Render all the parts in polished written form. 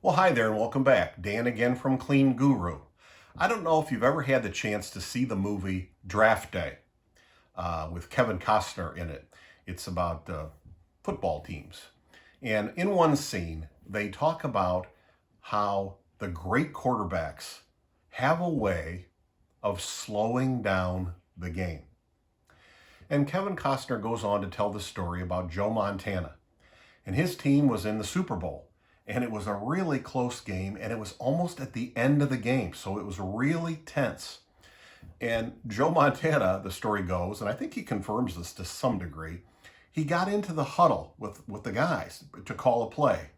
Well, hi there and welcome back. Dan again from Clean Guru. I don't know if you've ever had the chance to see the movie Draft Day with Kevin Costner in it. It's about football teams. And in one scene, they talk about how the great quarterbacks have a way of slowing down the game. And Kevin Costner goes on to tell the story about Joe Montana. And his team was in the Super Bowl. And it was a really close game, and it was almost at the end of the game. So it was really tense. And Joe Montana, the story goes, and I think he confirms this to some degree, he got into the huddle with the guys to call a play.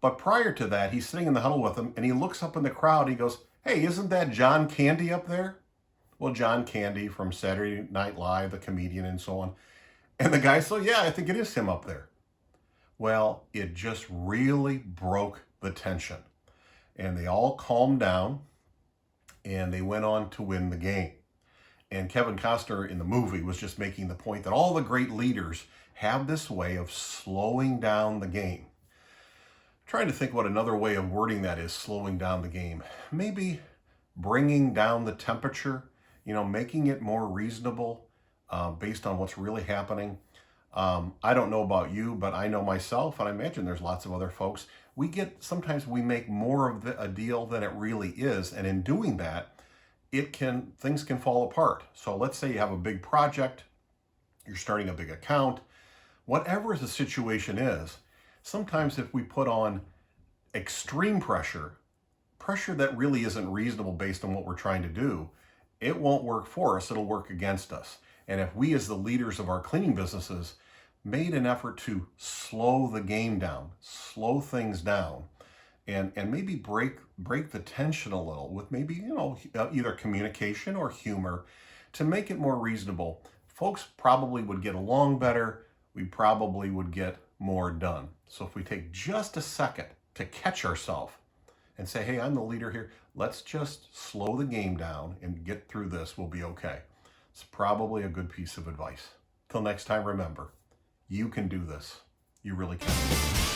But prior to that, he's sitting in the huddle with them, and he looks up in the crowd, and he goes, "Hey, isn't that John Candy up there?" Well, John Candy from Saturday Night Live, the comedian and so on. And the guy said, "Yeah, I think it is him up there." Well, it just really broke the tension. And they all calmed down and they went on to win the game. And Kevin Costner in the movie was just making the point that all the great leaders have this way of slowing down the game. Trying to think what another way of wording that is, slowing down the game. Maybe bringing down the temperature, making it more reasonable based on what's really happening. I don't know about you, but I know myself, and I imagine there's lots of other folks. Sometimes we make more of a deal than it really is, and in doing that, things can fall apart. So let's say you have a big project, you're starting a big account, whatever the situation is. Sometimes if we put on extreme pressure that really isn't reasonable based on what we're trying to do, it won't work for us, it'll work against us. And if we as the leaders of our cleaning businesses made an effort to slow the game down, slow things down, and maybe break the tension a little with maybe, either communication or humor to make it more reasonable, folks probably would get along better. We probably would get more done. So if we take just a second to catch ourselves and say, "Hey, I'm the leader here. Let's just slow the game down and get through this. We'll be okay." It's probably a good piece of advice. Till next time, remember, you can do this. You really can.